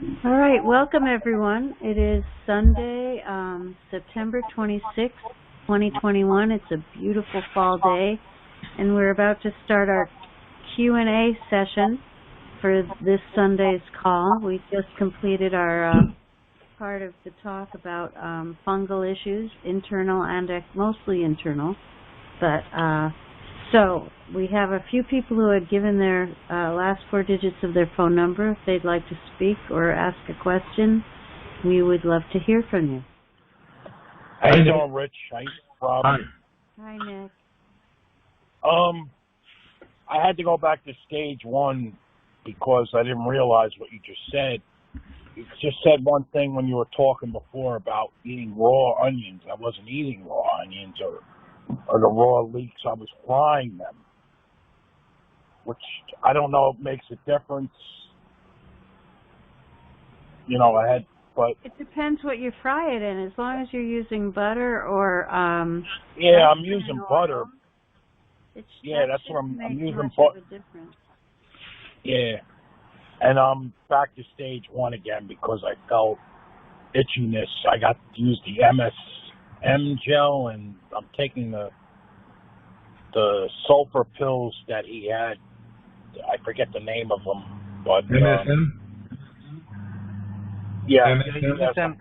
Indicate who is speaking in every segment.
Speaker 1: All right, welcome everyone. It is Sunday, September 26th, 2021. It's a beautiful fall day, and we're about to start our Q&A session for this Sunday's call. We just completed our part of the talk about fungal issues, internal and mostly internal. But so we have a few people who had given their last four digits of their phone number. If they'd like to speak or ask a question, we would love to hear from you.
Speaker 2: How you doing, Rich? How you doing, Rob?
Speaker 1: Hi, Nick.
Speaker 2: I had to go back to stage one because I didn't realize what you just said. You just said one thing when you were talking before about eating raw onions. I wasn't eating raw onions or the raw leeks. I was frying them, which I don't know if makes a difference. You know, but
Speaker 1: it depends what you fry it in. As long as you're using butter or
Speaker 2: yeah, I'm using
Speaker 1: oil,
Speaker 2: butter. Yeah, that's what I'm using. Yeah, and I'm back to stage one again because I felt itchiness. I got to use the MSM gel, and I'm taking the sulfur pills that he had. I forget the name of them, but
Speaker 3: MSM.
Speaker 2: Yeah,
Speaker 3: MSM.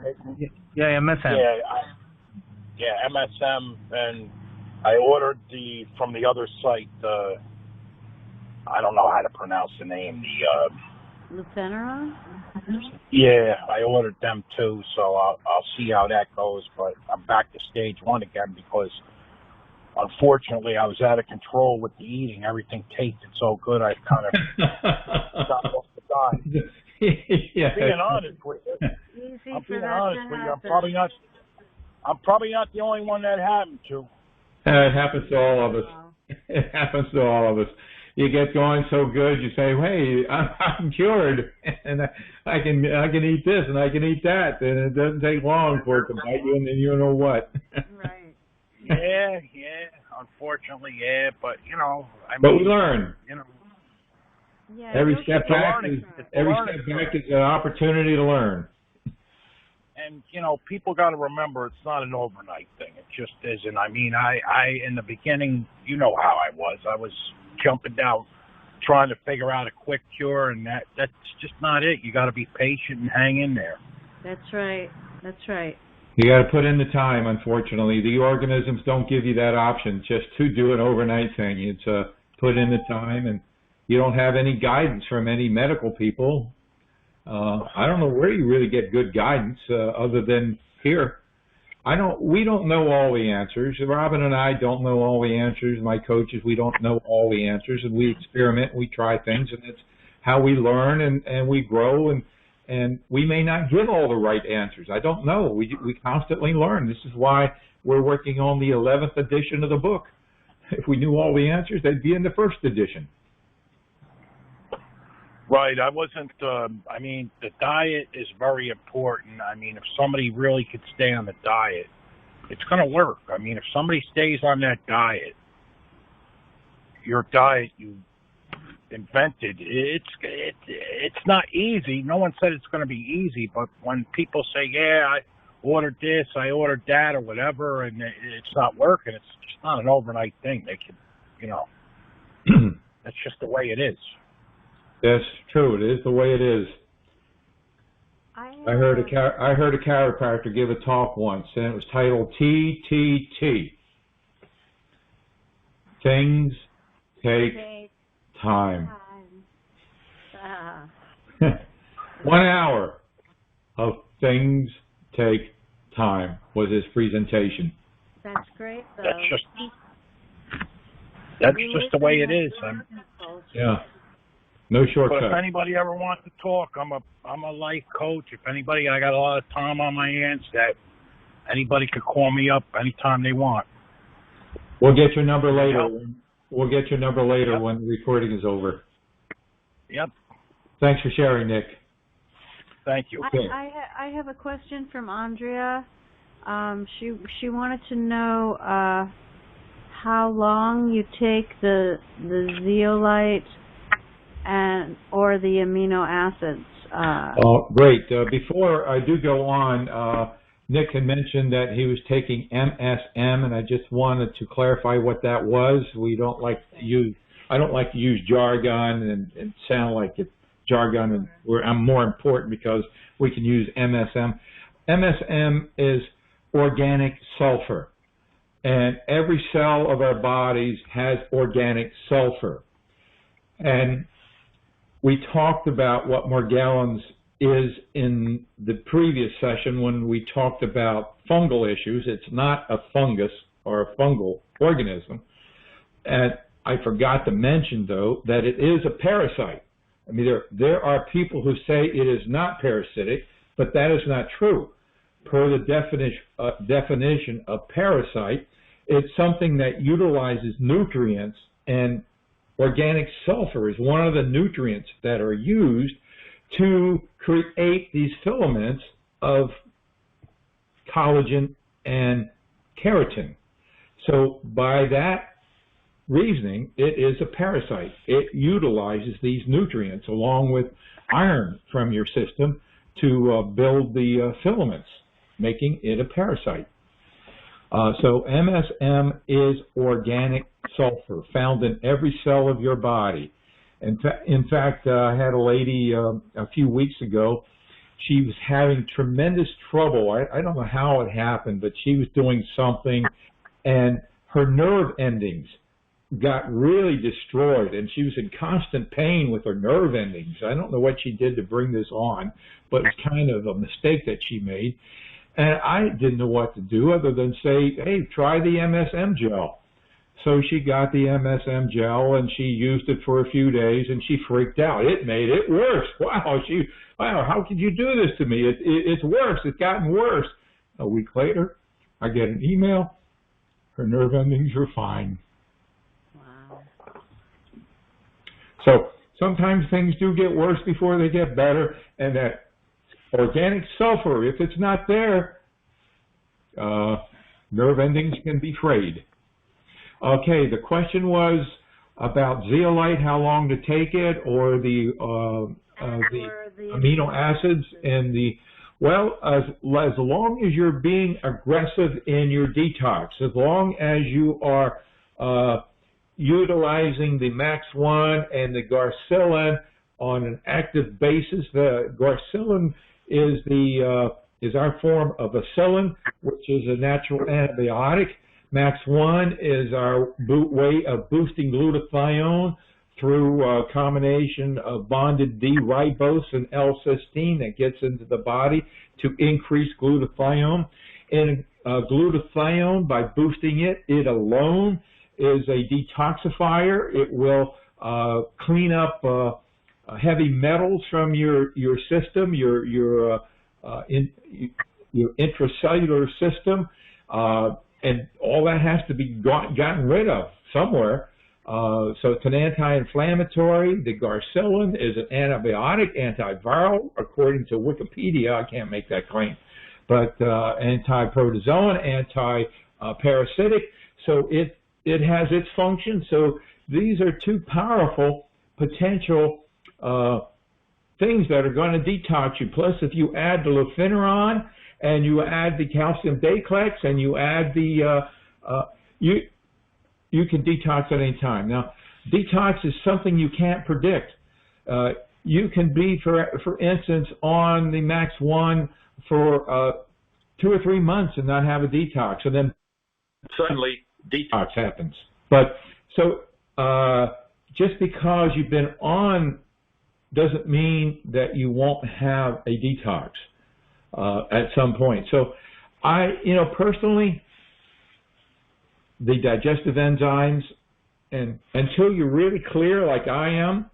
Speaker 3: Yeah, MSM.
Speaker 2: Yeah, MSM, and I ordered from the other site. I don't know how to pronounce the name.
Speaker 1: Lufeneron?
Speaker 2: Yeah, I ordered them too, so I'll see how that goes. But I'm back to stage one again because, unfortunately, I was out of control with the eating. Everything tasted so good, I kind of got off the dime.
Speaker 3: Yeah.
Speaker 2: Being honest with you, I'm probably not the only one that happened to.
Speaker 3: It happens to all of us. It happens to all of us. You get going so good, you say, "Hey, I'm cured, and I can eat this and I can eat that," and it doesn't take long for it to bite you, and then you know what.
Speaker 1: Right.
Speaker 2: Yeah. Unfortunately, yeah, but
Speaker 3: but we learn.
Speaker 1: Yeah,
Speaker 3: every step back is an opportunity to learn.
Speaker 2: And people got to remember it's not an overnight thing. It just isn't. I mean, I in the beginning, you know how I was jumping down, trying to figure out a quick cure, and that's just not it. You got to be patient and hang in there.
Speaker 1: That's right.
Speaker 3: You got to put in the time. Unfortunately, the organisms don't give you that option just to do an overnight thing. It's put in the time, and you don't have any guidance from any medical people. I don't know where you really get good guidance other than here. We don't know all the answers. Robin and I don't know all the answers. My coaches, we don't know all the answers, and we experiment, we try things, and that's how we learn and we grow, and we may not give all the right answers. I don't know. We constantly learn. This is why we're working on the 11th edition of the book. If we knew all the answers, they'd be in the first edition.
Speaker 2: Right. I wasn't, the diet is very important. I mean, if somebody really could stay on the diet, it's going to work. I mean, if somebody stays on that diet, your diet you invented, it's not easy. No one said it's going to be easy, but when people say, yeah, I ordered this, I ordered that, or whatever, and it's not working, it's just not an overnight thing. They can, that's just the way it is.
Speaker 3: That's true. It is the way it is. I heard a chiropractor give a talk once, and it was titled TTT. Things take time. 1 hour of things take time was his presentation.
Speaker 1: That's great, though.
Speaker 2: That's just the way it is.
Speaker 3: Yeah. No shortcut.
Speaker 2: But if anybody ever wants to talk, I'm a life coach. If anybody, I got a lot of time on my hands that anybody could call me up anytime they want.
Speaker 3: We'll get your number later. We'll get your number later when the recording is over.
Speaker 2: Yep.
Speaker 3: Thanks for sharing, Nick.
Speaker 2: Thank you.
Speaker 1: I have a question from Andrea. She wanted to know how long you take the zeolite or the amino acids
Speaker 3: Great. Before I do go on, Nick had mentioned that he was taking MSM, and I just wanted to clarify what that was. I don't like to use jargon and sound like it's jargon, and I'm more important because we can use MSM. MSM is organic sulfur, and every cell of our bodies has organic sulfur. And we talked about what Morgellons is in the previous session when we talked about fungal issues. It's not a fungus or a fungal organism. And I forgot to mention, though, that it is a parasite. I mean, there are people who say it is not parasitic, but that is not true. Per the definition of parasite, it's something that utilizes nutrients, and organic sulfur is one of the nutrients that are used to create these filaments of collagen and keratin. So by that reasoning, it is a parasite. It utilizes these nutrients along with iron from your system to build the filaments, making it a parasite. So MSM is organic sulfur found in every cell of your body. In fact, I had a lady a few weeks ago. She was having tremendous trouble. I don't know how it happened, but she was doing something, and her nerve endings got really destroyed, and she was in constant pain with her nerve endings. I don't know what she did to bring this on, but it's kind of a mistake that she made. And I didn't know what to do other than say, hey, try the MSM gel. So she got the MSM gel, and she used it for a few days, and she freaked out. It made it worse. Wow, how could you do this to me? It's worse. It's gotten worse. A week later, I get an email. Her nerve endings are fine.
Speaker 1: Wow.
Speaker 3: So sometimes things do get worse before they get better, and that organic sulfur, if it's not there, nerve endings can be frayed. Okay, the question was about zeolite, how long to take it, or the amino acids and the, well, as long as you're being aggressive in your detox, as long as you are utilizing the Max1 and the Garcillin on an active basis. The Garcillin is our form of acillin, which is a natural antibiotic. Max1 is our way of boosting glutathione through a combination of bonded D-ribose and L-cysteine that gets into the body to increase glutathione. And glutathione, by boosting it alone is a detoxifier. It will clean up heavy metals from your system, your intracellular system, and all that has to be gotten rid of somewhere. So it's an anti-inflammatory. The Garcillin is an antibiotic, antiviral, according to Wikipedia. I can't make that claim. But anti-protozoan, anti-parasitic. So it has its function. So these are two powerful potential things that are going to detox you. Plus, if you add the lefiniron and you add the calcium Daclex and you add the you can detox at any time. Now, detox is something you can't predict. You can be, for instance, on the Max1 for 2 or 3 months and not have a detox, and then suddenly detox happens. But so just because you've been on doesn't mean that you won't have a detox at some point. So personally, the digestive enzymes, and until you're really clear like I am,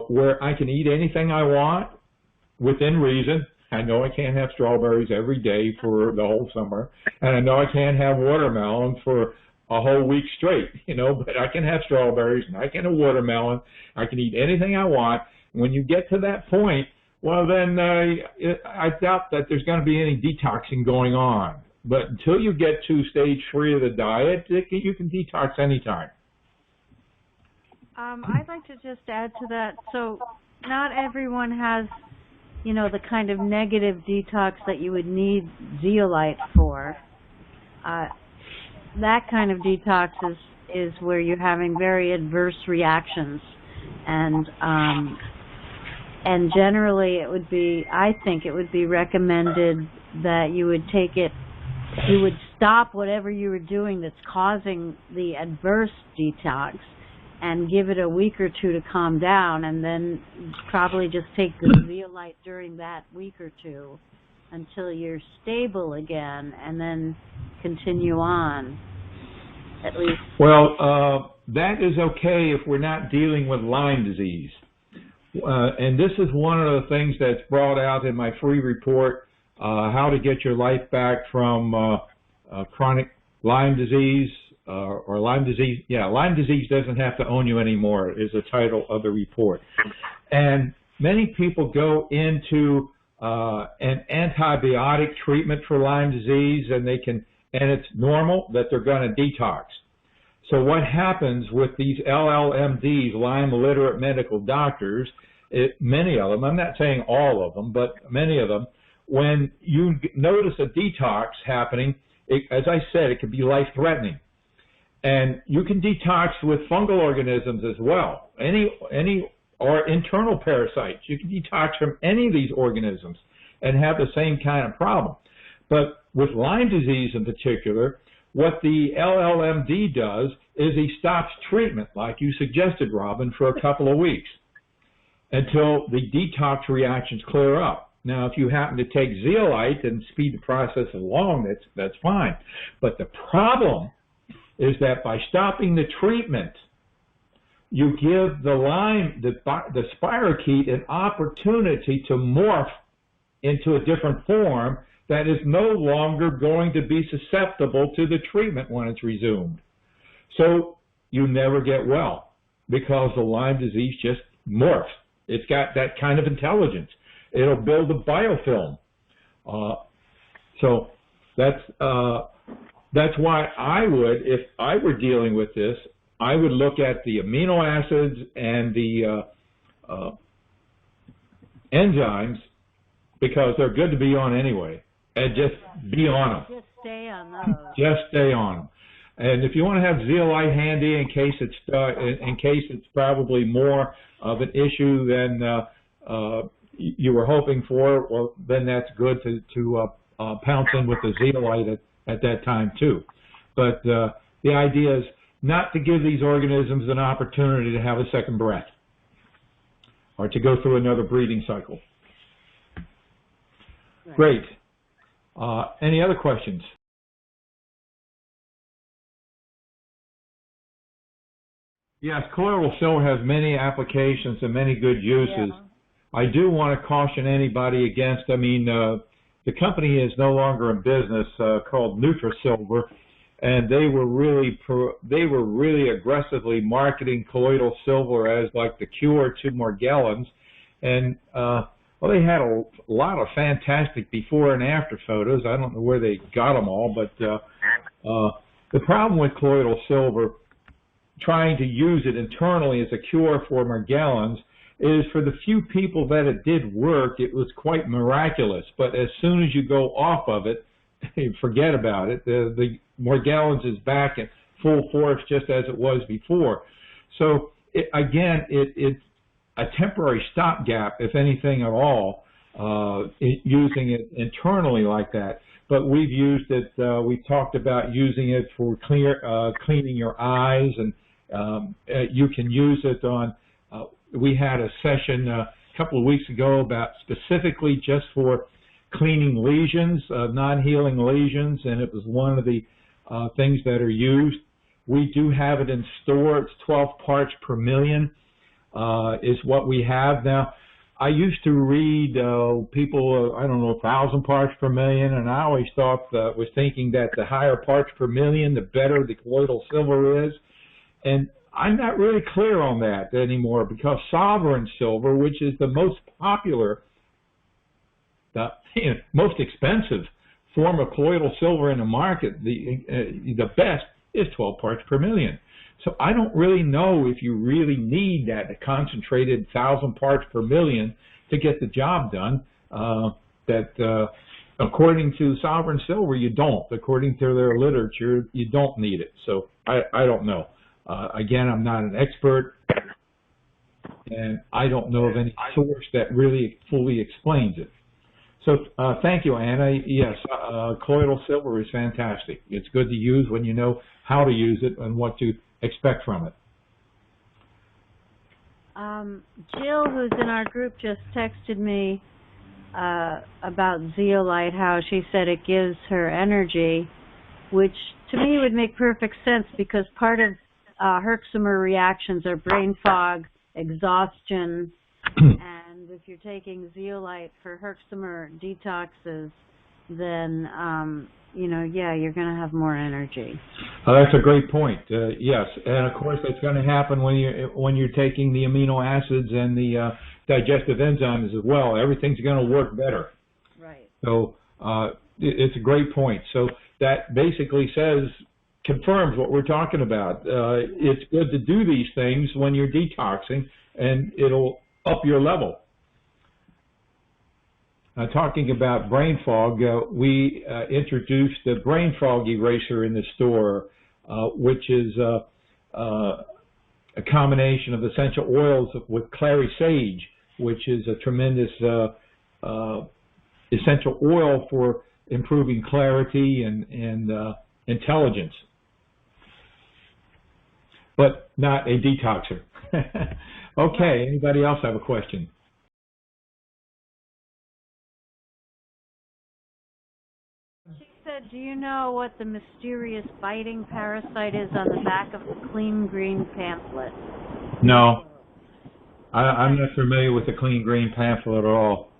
Speaker 3: where I can eat anything I want within reason. I know I can't have strawberries every day for the whole summer, and I know I can't have watermelon for a whole week straight, but I can have strawberries and I can have watermelon. I can eat anything I want. When you get to that point, well, then I doubt that there's going to be any detoxing going on. But until you get to stage 3 of the diet, you can detox anytime.
Speaker 1: I'd like to just add to that. So not everyone has you know, the kind of negative detox that you would need zeolite for. That kind of detox is where you're having very adverse reactions, and generally it would be, I think it would be recommended that you would take it, you would stop whatever you were doing that's causing the adverse detox and give it a week or two to calm down, and then probably just take the zeolite during that week or two until you're stable again, and then continue on, at least.
Speaker 3: Well, that is okay if we're not dealing with Lyme disease. And this is one of the things that's brought out in my free report, How to Get Your Life Back from Chronic Lyme Disease, or Lyme Disease. Yeah, Lyme Disease Doesn't Have to Own You Anymore is the title of the report. And many people go into an antibiotic treatment for Lyme disease, and it's normal that they're going to detox. So what happens with these LLMDs, Lyme literate medical doctors, many of them, I'm not saying all of them, but many of them, when you notice a detox happening, as I said, it can be life-threatening. And you can detox with fungal organisms as well, or internal parasites. You can detox from any of these organisms and have the same kind of problem. But with Lyme disease in particular, what the LLMD does is he stops treatment, like you suggested, Robin, for a couple of weeks until the detox reactions clear up. Now, if you happen to take zeolite and speed the process along, that's fine. But the problem is that by stopping the treatment, you give the Lyme, the spirochete, an opportunity to morph into a different form that is no longer going to be susceptible to the treatment when it's resumed. So you never get well because the Lyme disease just morphs. It's got that kind of intelligence. It'll build a biofilm. So that's why I would, if I were dealing with this, I would look at the amino acids and the enzymes, because they're good to be on anyway, and just be on them.
Speaker 1: Just stay on those.
Speaker 3: Just stay on them. And if you want to have zeolite handy in case it's probably more of an issue than you were hoping for, well, then that's good to pounce in with the zeolite at that time too. But the idea is not to give these organisms an opportunity to have a second breath or to go through another breeding cycle.
Speaker 1: Right.
Speaker 3: Great. Any other questions? Yes, colloidal silver has many applications and many good uses.
Speaker 1: Yeah.
Speaker 3: I do want to caution anybody against, the company is no longer in business, called NutriSilver, and they were really aggressively marketing colloidal silver as like the cure to Morgellons, and well, they had a lot of fantastic before and after photos. I don't know where they got them all, but the problem with colloidal silver, trying to use it internally as a cure for Morgellons, is for the few people that it did work, it was quite miraculous. But as soon as you go off of it, forget about it. The Morgellons is back in full force just as it was before. So it's a temporary stopgap, if anything at all, using it internally like that. But we've used it, we've talked about using it for cleaning your eyes, and you can use it on, we had a session a couple of weeks ago about specifically just for cleaning lesions, non-healing lesions, and it was one of the things that are used. We do have it in store. It's 12 parts per million is what we have now. I used to read people, 1,000 parts per million, and I always was thinking that the higher parts per million, the better the colloidal silver is. And I'm not really clear on that anymore, because sovereign silver, which is the most popular, the most expensive form of colloidal silver in the market, the best is 12 parts per million. So I don't really know if you really need that concentrated 1,000 parts per million to get the job done. that according to Sovereign Silver, you don't. According to their literature, you don't need it. So I don't know. Again, I'm not an expert, and I don't know of any source that really fully explains it. So thank you, Anna. Yes, colloidal silver is fantastic. It's good to use when you know how to use it and what to expect from it.
Speaker 1: Jill, who's in our group, just texted me about zeolite, how she said it gives her energy, which to me would make perfect sense because part of Herxheimer reactions are brain fog, exhaustion, and if you're taking zeolite for Herxheimer detoxes, then you're going to have more energy.
Speaker 3: That's a great point. Yes, and of course that's going to happen when you're taking the amino acids and the digestive enzymes as well. Everything's going to work better.
Speaker 1: Right.
Speaker 3: So it's a great point. So that basically confirms what we're talking about. It's good to do these things when you're detoxing, and it'll up your level. Talking about brain fog, we introduced the brain fog eraser in the store, which is a combination of essential oils with clary sage, which is a tremendous essential oil for improving clarity and intelligence, but not a detoxer. Okay, anybody else have a question?
Speaker 1: Do you know what the mysterious biting parasite is on the back of the Clean Green pamphlet?
Speaker 3: No. I'm not familiar with the Clean Green pamphlet at all.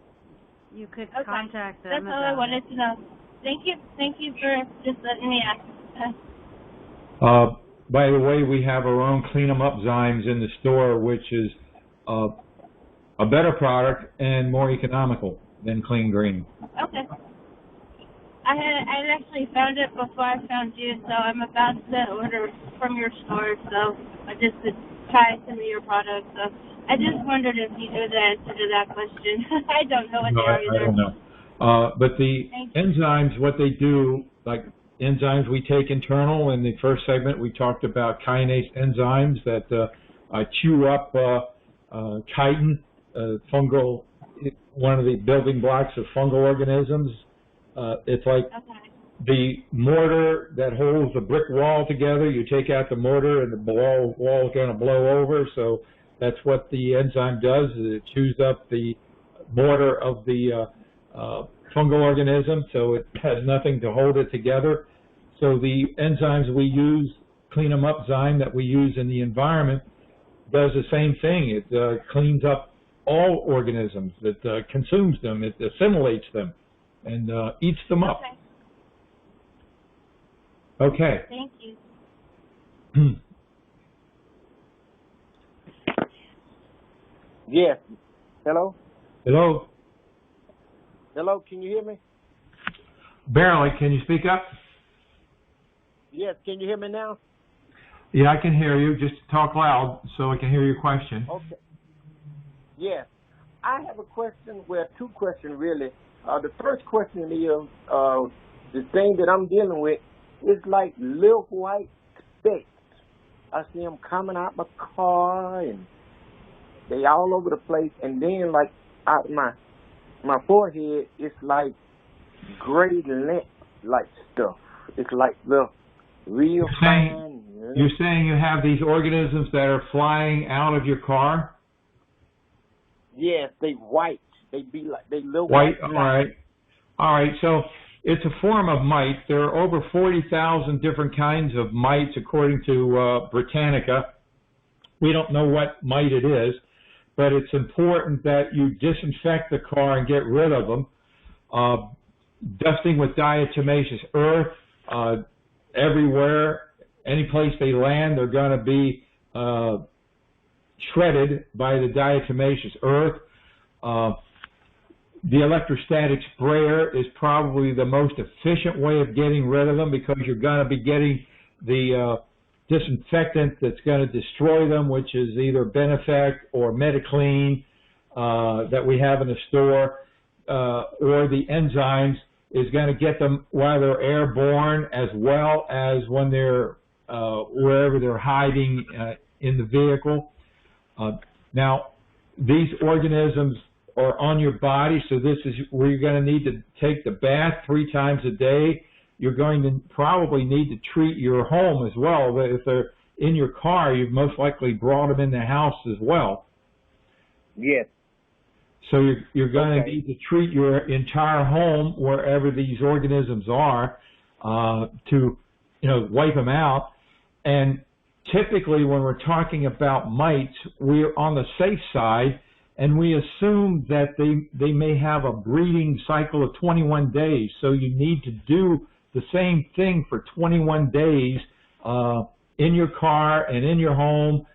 Speaker 1: You could contact them.
Speaker 4: That's all I wanted to know. Thank you. Thank you for just letting me ask.
Speaker 3: By the way, we have our own Clean 'em Up Zymes in the store, which is a better product and more economical than Clean Green.
Speaker 4: Okay. I had actually found it before I found you, so I'm about to order from your store, so I just could try some of your products. So I just wondered if you knew the answer to that question. I don't know what they are either.
Speaker 3: I don't know. But the enzymes, what they do, like enzymes we take internal, in the first segment we talked about kinase enzymes that chew up chitin, fungal, one of the building blocks of fungal organisms. It's like the mortar that holds the brick wall together. You take out the mortar and the wall is going to blow over. So that's what the enzyme does. Is it chews up the mortar of the fungal organism, so it has nothing to hold it together. So the enzymes we use, Clean 'em Up Zyme that we use in the environment, does the same thing. It cleans up all organisms. It consumes them. It assimilates them and eats them up. Okay.
Speaker 4: Thank you.
Speaker 5: Yes. Hello?
Speaker 3: Hello?
Speaker 5: Hello, can you hear me?
Speaker 3: Barely. Can you speak up?
Speaker 5: Yes, can you hear me now?
Speaker 3: Yeah, I can hear you. Just talk loud so I can hear your question.
Speaker 5: Okay. Yes. I have a question, well, two questions really. The first question is, the thing that I'm dealing with is like little white specks. I see them coming out my car, and they all over the place. And then, like, out my forehead, it's like gray lint-like stuff. It's like the real fine.
Speaker 3: You're saying you have these organisms that are flying out of your car?
Speaker 5: Yes, they white. They little
Speaker 3: white.
Speaker 5: white.
Speaker 3: All right. So it's a form of mite. There are over 40,000 different kinds of mites, according to Britannica. We don't know what mite it is, but it's important that you disinfect the car and get rid of them. Dusting with diatomaceous earth everywhere. Any place they land, they're going to be shredded by the diatomaceous earth. The electrostatic sprayer is probably the most efficient way of getting rid of them, because you're going to be getting the disinfectant that's going to destroy them, which is either Benefect or Mediclean that we have in the store. or the enzymes is going to get them while they're airborne, as well as when they're wherever they're hiding in the vehicle. Now, these organisms are on your body, so this is where you're going to need to take the bath 3 times a day. You're going to probably need to treat your home as well. But if they're in your car, you've most likely brought them in the house as well.
Speaker 5: Yes.
Speaker 3: So you're going to need to treat your entire home wherever these organisms are to, wipe them out. And typically when we're talking about mites, we're on the safe side, and we assume that they may have a breeding cycle of 21 days. So you need to do the same thing for 21 days in your car and in your home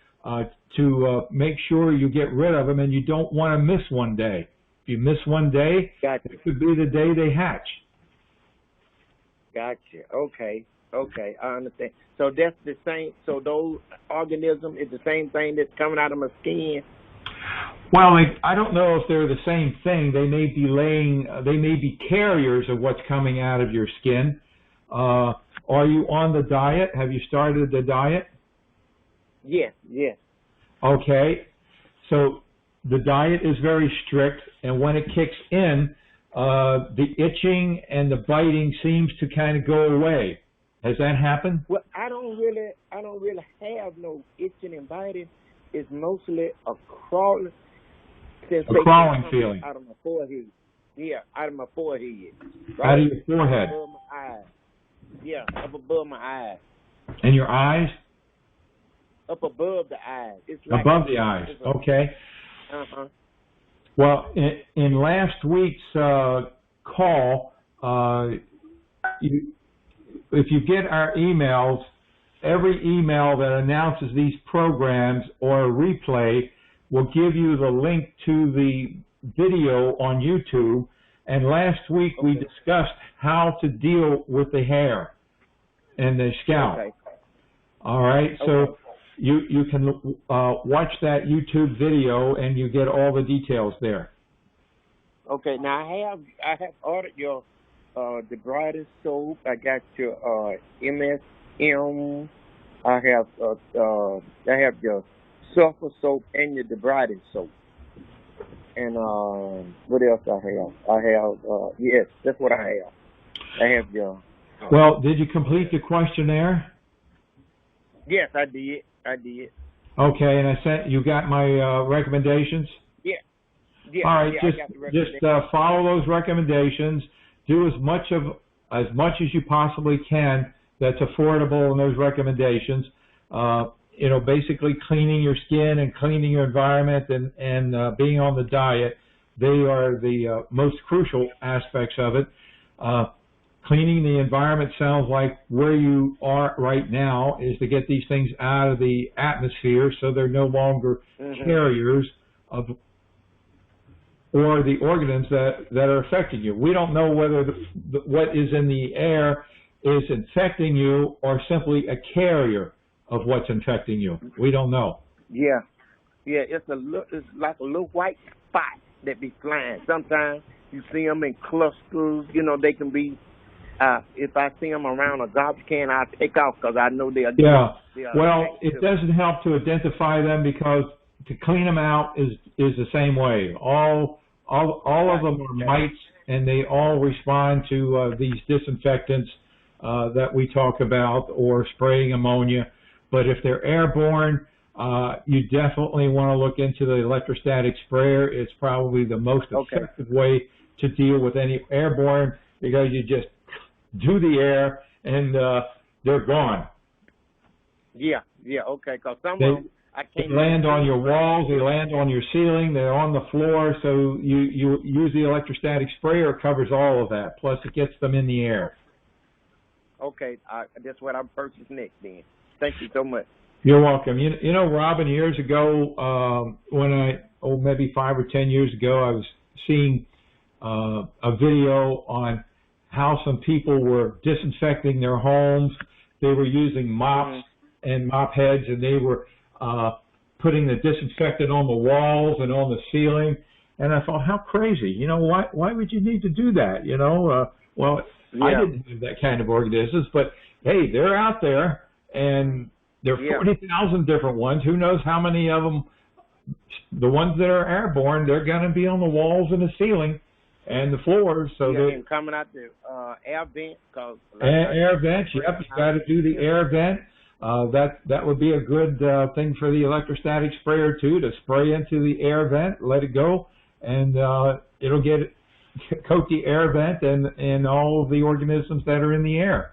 Speaker 3: to make sure you get rid of them, and you don't want to miss one day. If you miss one day,
Speaker 5: Gotcha.
Speaker 3: It could be the day they hatch.
Speaker 5: Gotcha. Okay, I understand. So that's the same. So those organisms is the same thing that's coming out of my skin.
Speaker 3: Well, I don't know if they're the same thing. They may be carriers of what's coming out of your skin. Are you on the diet? Have you started the diet?
Speaker 5: Yes.
Speaker 3: Okay. So the diet is very strict, and when it kicks in, the itching and the biting seems to kind of go away. Has that happened?
Speaker 5: Well, I don't really have no itching and biting. It's mostly a crawling
Speaker 3: feeling
Speaker 5: out of my forehead. Yeah, out of my forehead.
Speaker 3: Right? Out of your forehead.
Speaker 5: Above my eyes. Yeah, up above my eyes.
Speaker 3: And your eyes?
Speaker 5: Up above the eyes. It's like
Speaker 3: above the eyes. Okay. Well, in last week's call, if you get our emails, every email that announces these programs or a replay will give you the link to the video on YouTube. And last week we discussed how to deal with the hair and the scalp.
Speaker 5: Okay.
Speaker 3: All right. So you can watch that YouTube video and you get all the details there.
Speaker 5: Okay. Now I have ordered your debrided soap. I got your MSM. I have your sulfur soap and your debrided soap. And what else I have? Yes, that's what I have. I have your.
Speaker 3: Well, did you complete the questionnaire?
Speaker 5: Yes, I did.
Speaker 3: Okay, and you got my recommendations?
Speaker 5: Yeah.
Speaker 3: All right,
Speaker 5: yeah,
Speaker 3: just follow those recommendations. Do as much as you possibly can that's affordable in those recommendations. Basically cleaning your skin and cleaning your environment and being on the diet. They are the most crucial aspects of it. Cleaning the environment sounds like where you are right now is to get these things out of the atmosphere so they're no longer carriers of or the organisms that are affecting you. We don't know whether what is in the air is infecting you or simply a carrier of what's infecting you. We don't know.
Speaker 5: Yeah, it's like a little white spot that be flying. Sometimes you see them in clusters. They can be. If I see them around a garbage can, I take off because I know they are.
Speaker 3: Yeah. Well, it doesn't help to identify them because to clean them out is the same way. All of them are mites, and they all respond to these disinfectants that we talk about or spraying ammonia. But if they're airborne, you definitely want to look into the electrostatic sprayer. It's probably the most effective way to deal with any airborne because you just do the air and they're gone.
Speaker 5: Yeah, okay. Because some of them,
Speaker 3: they land on your walls, they land on your ceiling, they're on the floor. So you use the electrostatic sprayer, it covers all of that. Plus, it gets them in the air.
Speaker 5: Okay, that's what I'm purchasing next then. Thank you so much.
Speaker 3: You're welcome. You know, Robin, years ago, maybe 5 or 10 years ago, I was seeing a video on how some people were disinfecting their homes. They were using mops and mop heads, and they were putting the disinfectant on the walls and on the ceiling. And I thought, how crazy, why would you need to do that? Well, I didn't have that kind of organisms, but hey, they're out there, and there are 40,000 different ones. Who knows how many of them, the ones that are airborne, they're going to be on the walls and the ceiling and the floors. So they're
Speaker 5: coming out the air vent.
Speaker 3: Air vents, yep, you got to do the air vent. That would be a good thing for the electrostatic sprayer too, to spray into the air vent, let it go, and it'll coat the air vent and all of the organisms that are in the air.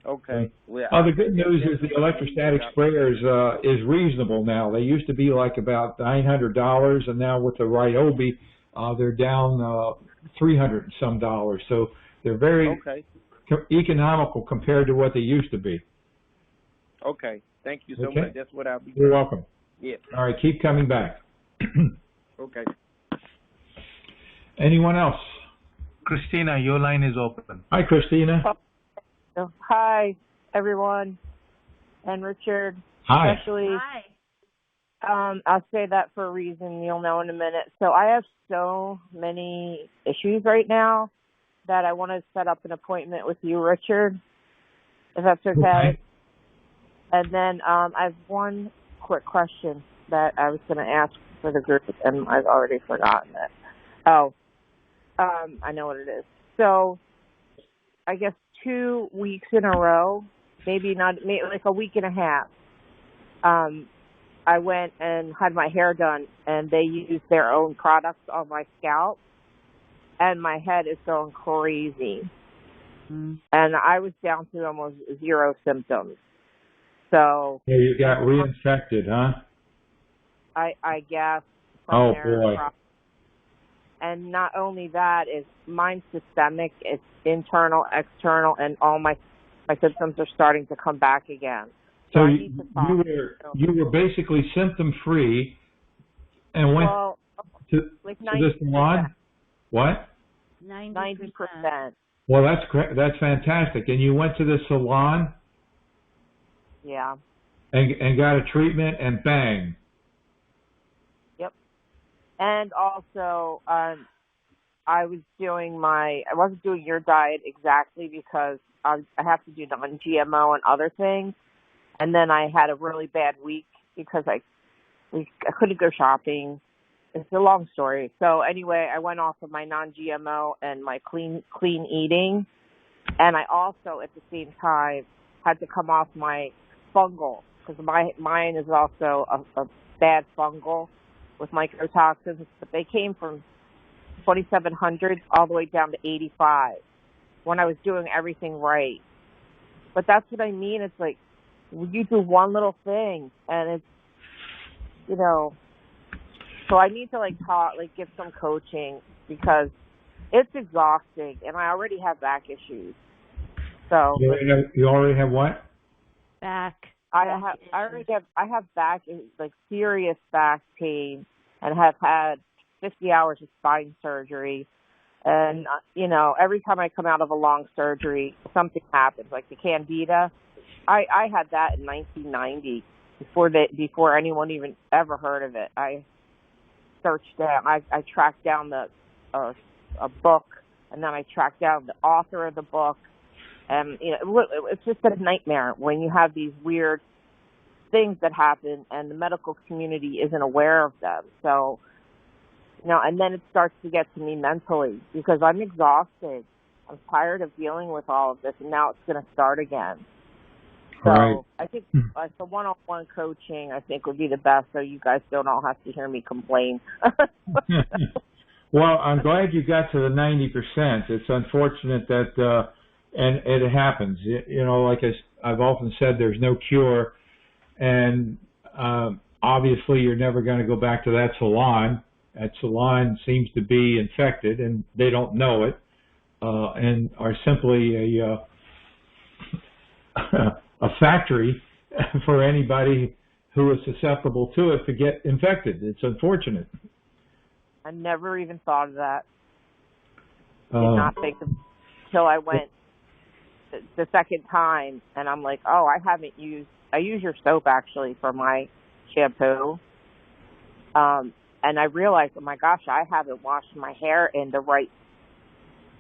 Speaker 5: Okay. Well,
Speaker 3: the good news is the electrostatic sprayers is reasonable now. They used to be like about $900, and now with the Ryobi, they're down $300 and some dollars. So they're very economical compared to what they used to be.
Speaker 5: Okay. Thank you so much. That's what I'll be doing.
Speaker 3: You're welcome.
Speaker 5: Yeah.
Speaker 3: All right. Keep coming back.
Speaker 5: Okay.
Speaker 3: Anyone else?
Speaker 6: Christina, your line is open.
Speaker 3: Hi, Christina.
Speaker 7: Hi, everyone, and Richard.
Speaker 3: Hi.
Speaker 7: Especially,
Speaker 1: Hi.
Speaker 7: I'll say that for a reason. You'll know in a minute. So I have so many issues right now that I want to set up an appointment with you, Richard, if that's okay. And then I have one quick question that I was going to ask for the group, and I've already forgotten it. I know what it is. So I guess 2 weeks in a row, maybe like a week and a half, I went and had my hair done, and they used their own products on my scalp, and my head is going crazy. And I was down to almost 0 symptoms. So
Speaker 3: yeah, you got reinfected, huh?
Speaker 7: I guess.
Speaker 3: Oh boy.
Speaker 7: And not only that, is mine's systemic, it's internal, external, and all my symptoms are starting to come back again.
Speaker 3: So you were basically symptom free, and went to the salon. What?
Speaker 7: 90%.
Speaker 3: Well, that's fantastic. And you went to the salon.
Speaker 7: Yeah.
Speaker 3: And got a treatment, and bang.
Speaker 7: Yep. And also, I wasn't doing your diet exactly because I have to do non-GMO and other things. And then I had a really bad week because I couldn't go shopping. It's a long story. So anyway, I went off of my non-GMO and my clean eating. And I also, at the same time, had to come off my fungal, because mine is also a bad fungal with microtoxins, but they came from 2,700 all the way down to 85 when I was doing everything right. But that's what I mean. It's like, you do one little thing, and it's, so I need to give some coaching, because it's exhausting, and I already have back issues. So
Speaker 3: you already have what?
Speaker 1: Back.
Speaker 7: I have back, serious back pain, and have had 50 hours of spine surgery. And, every time I come out of a long surgery, something happens, like the Candida. I had that in 1990 before anyone even ever heard of it. I searched down, I tracked down a book, and then I tracked down the author of the book. And, it's just a nightmare when you have these weird things that happen and the medical community isn't aware of them. So, and then it starts to get to me mentally, because I'm exhausted. I'm tired of dealing with all of this, and now it's going to start again. So
Speaker 3: right.
Speaker 7: I think the one-on-one coaching, I think, would be the best, so you guys don't all have to hear me complain.
Speaker 3: Well, I'm glad you got to the 90%. It's unfortunate that, and it happens. Like I've often said, there's no cure, and obviously you're never going to go back to that salon. That salon seems to be infected, and they don't know it, and are simply a factory for anybody who is susceptible to it to get infected. It's unfortunate.
Speaker 7: I never even thought of that. Did not think of until I went the second time, and I'm like, oh, I use your soap actually for my shampoo. And I realized, oh my gosh, I haven't washed my hair in the right,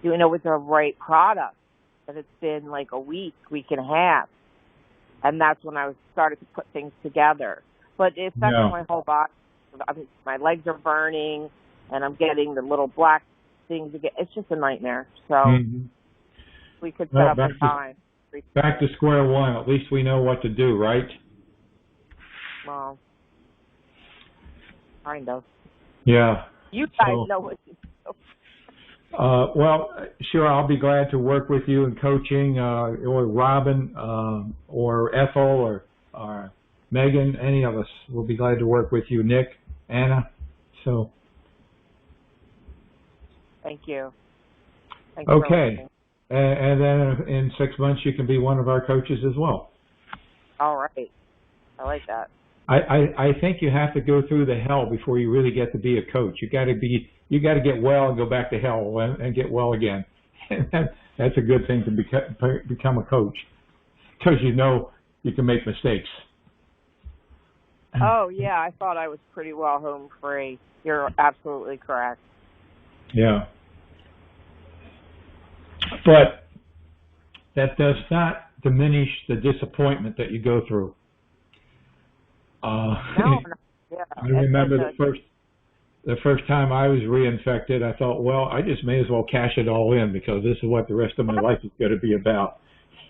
Speaker 7: with the right product. And it's been like a week and a half. And that's when I started to put things together. But it affects my whole body. I mean, my legs are burning, and I'm getting the little black things again. It's just a nightmare. So we could set up a time.
Speaker 3: Back to square one. At least we know what to do, right?
Speaker 7: Well, kind of.
Speaker 3: Yeah.
Speaker 7: You guys know what to do.
Speaker 3: Well, sure, I'll be glad to work with you in coaching, or Robin, or Ethel, or Megan, any of us. We'll be glad to work with you, Nick, Anna. So.
Speaker 7: Thank you.
Speaker 3: Okay. And then in 6 months, you can be one of our coaches as well.
Speaker 7: All right. I like that.
Speaker 3: I think you have to go through the hell before you really get to be a coach. You got to get well and go back to hell and get well again. That's a good thing to become a coach, because you can make mistakes.
Speaker 7: Oh yeah, I thought I was pretty well home free. You're absolutely correct.
Speaker 3: Yeah. But that does not diminish the disappointment that you go through.
Speaker 7: No. Yeah.
Speaker 3: I remember the first time I was reinfected, I thought, well, I just may as well cash it all in, because this is what the rest of my life is going to be about.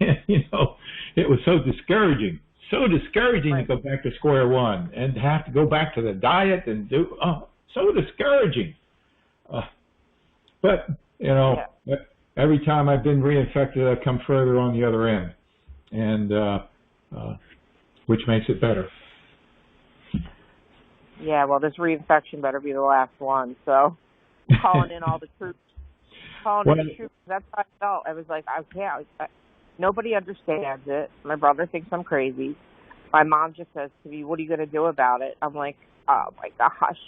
Speaker 3: It was so discouraging to go back to square one and have to go back to the diet and do, so discouraging. But, every time I've been reinfected, I've come further on the other end, and which makes it better.
Speaker 7: Yeah, well, this reinfection better be the last one. So, calling in all the troops. That's how I felt. I was like, nobody understands it. My brother thinks I'm crazy. My mom just says to me, "What are you going to do about it?" I'm like, oh my gosh,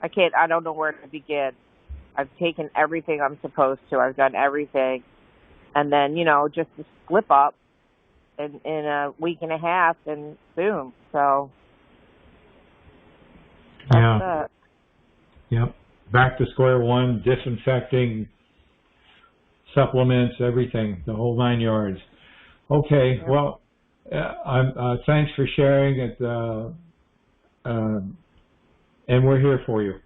Speaker 7: I don't know where to begin. I've taken everything I'm supposed to. I've done everything. And then, just to slip up in a week and a half, and boom. So, that's it.
Speaker 3: Yep. Back to square one, disinfecting, supplements, everything, the whole 9 yards. Okay, well, thanks for sharing it, and we're here for you.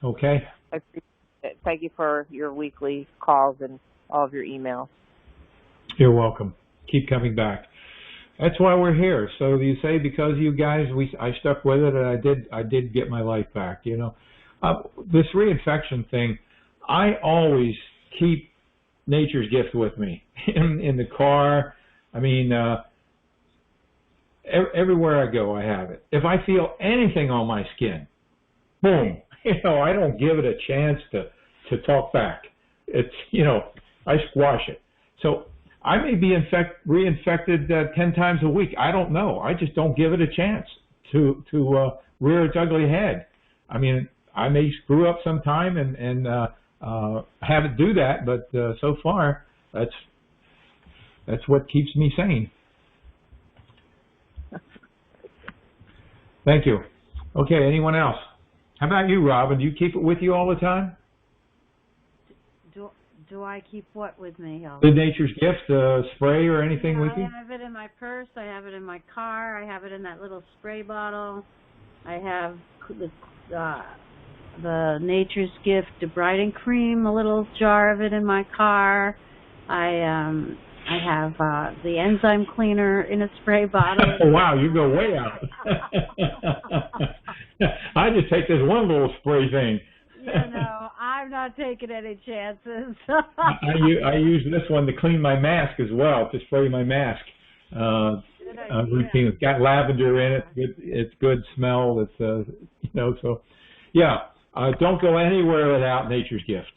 Speaker 3: Okay?
Speaker 7: I appreciate it. Thank you for your weekly calls and all of your emails.
Speaker 3: You're welcome. Keep coming back. That's why we're here. So you say, because you guys, I stuck with it, and I did get my life back. This reinfection thing, I always keep nature's gift with me in the car. I mean, everywhere I go, I have it. If I feel anything on my skin, boom, I don't give it a chance to talk back. It's, I squash it. So I may be reinfected 10 times a week. I don't know. I just don't give it a chance to rear its ugly head. I mean, I may screw up sometime and have it do that, but so far that's what keeps me sane. Thank you. Okay, anyone else? How about you, Robin? Do you keep it with you all the time?
Speaker 1: Do I keep what with me?
Speaker 3: The nature's gift, spray or anything with you?
Speaker 1: I have it in my purse. I have it in my car. I have it in that little spray bottle. I have the nature's gift debriding cream, a little jar of it in my car. I have the enzyme cleaner in a spray bottle.
Speaker 3: Oh, wow, you go way out. I just take this one little spray thing.
Speaker 1: I'm not taking any chances.
Speaker 3: I use this one to clean my mask as well, to spray my mask. Routine. It's got lavender in it. It's good smell. It's so yeah. Don't go anywhere without nature's gift.